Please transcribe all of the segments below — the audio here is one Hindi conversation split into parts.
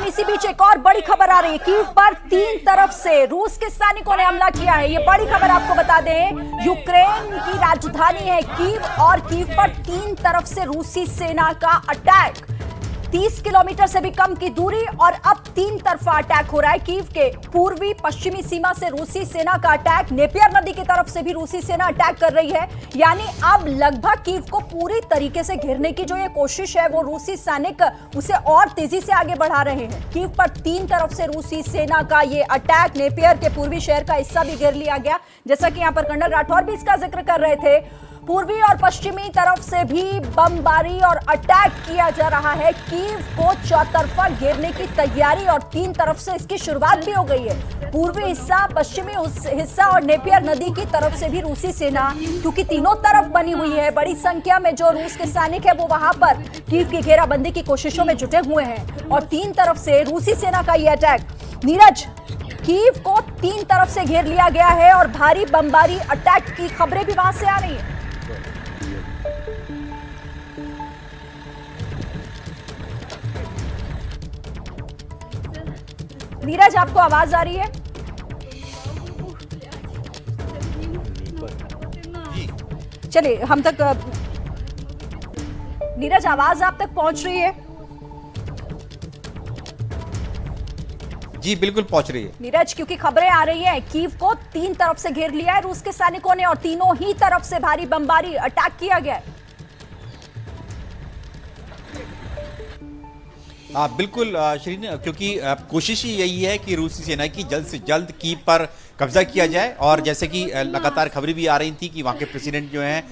और इसी बीच एक और बड़ी खबर आ रही है। कीव पर 3 तरफ से रूस के सैनिकों ने हमला किया है। ये बड़ी खबर आपको बता दें, यूक्रेन की राजधानी है कीव और कीव पर 3 तरफ से रूसी सेना का अटैक। 30 किलोमीटर से भी कम की दूरी और अब 3 तरफा अटैक हो रहा है। कीव के पूर्वी पश्चिमी सीमा से रूसी सेना का अटैक, नेपियर नदी की तरफ से भी रूसी सेना अटैक कर रही है। यानी अब लगभग कीव को पूरी तरीके से घेरने की जो ये कोशिश है वो रूसी सैनिक उसे और तेजी से आगे बढ़ा रहे हैं। कीव पर 3 तरफ से रूसी सेना का ये अटैक, नेपियर के पूर्वी शहर का हिस्सा भी घेर लिया गया। जैसा कि यहाँ पर कर्नल राठौर भी इसका जिक्र कर रहे थे, पूर्वी और पश्चिमी तरफ से भी बमबारी और अटैक किया जा रहा है। कीव को चौतरफा घेरने की तैयारी और 3 तरफ से इसकी शुरुआत भी हो गई है। पूर्वी हिस्सा, पश्चिमी हिस्सा और नेपियर नदी की तरफ से भी रूसी सेना, क्योंकि तीनों तरफ बनी हुई है, बड़ी संख्या में जो रूस के सैनिक है वो वहां पर कीव की घेराबंदी की कोशिशों में जुटे हुए हैं और 3 तरफ से रूसी सेना का यह अटैक। नीरज, कीव को 3 तरफ से घेर लिया गया है और भारी बमबारी अटैक की खबरें भी वहां से आ रही है। नीरज, आपको आवाज आ रही है? चलिए हम तक, नीरज आवाज आप तक पहुंच रही है? जी बिल्कुल पहुंच रही है नीरज, क्योंकि खबरें आ रही हैं कीव को 3 तरफ से घेर लिया है रूस के सैनिकों ने और तीनों ही तरफ से भारी बमबारी अटैक किया गया है। बिल्कुल श्रीन, क्योंकि कोशिश ही यही है कि रूसी सेना की जल्द से जल्द कीव पर कब्जा किया जाए। और जैसे कि लगातार खबरें भी आ रही थी कि वहाँ के प्रेसिडेंट जो हैं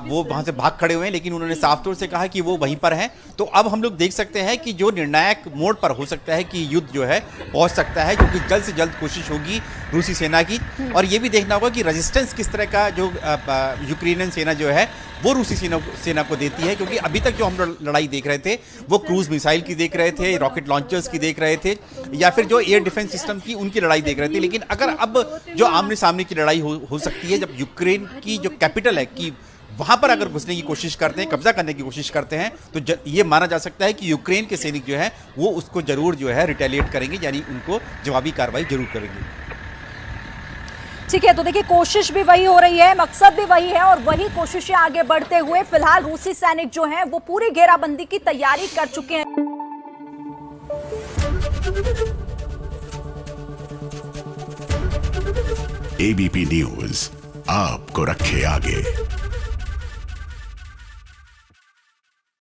वो वहाँ से भाग खड़े हुए हैं, लेकिन उन्होंने साफ तौर से कहा कि वो वहीं पर हैं। तो अब हम लोग देख सकते हैं कि जो निर्णायक मोड़ पर हो सकता है कि युद्ध जो है पहुँच सकता है, क्योंकि जल्द से जल्द कोशिश होगी रूसी सेना की। और ये भी देखना होगा कि रेजिस्टेंस किस तरह का जो यूक्रेनियन सेना जो है वो रूसी सेना को देती है, क्योंकि अभी तक जो हम लड़ाई देख रहे थे वो क्रूज मिसाइल की देख रहे थे, रॉकेट लॉन्चर्स की देख रहे थे, या फिर जो एयर डिफेंस सिस्टम की उनकी लड़ाई देख रहे थे। लेकिन अगर अब जो आमने सामने की लड़ाई हो सकती है, जब यूक्रेन की जो कैपिटल है कि वहां पर अगर घुसने की कोशिश करते हैं, कब्जा करने की कोशिश करते हैं, तो ये माना जा सकता है कि यूक्रेन के सैनिक जो है वो उसको जरूर जो है रिटेलिएट करेंगे, यानी उनको जवाबी कार्रवाई जरूर करेंगे। ठीक है, तो देखिए कोशिश भी वही हो रही है, मकसद भी वही है और वही कोशिशें आगे बढ़ते हुए फिलहाल रूसी सैनिक जो हैं वो पूरी घेराबंदी की तैयारी कर चुके हैं। एबीपी न्यूज आपको रखे आगे।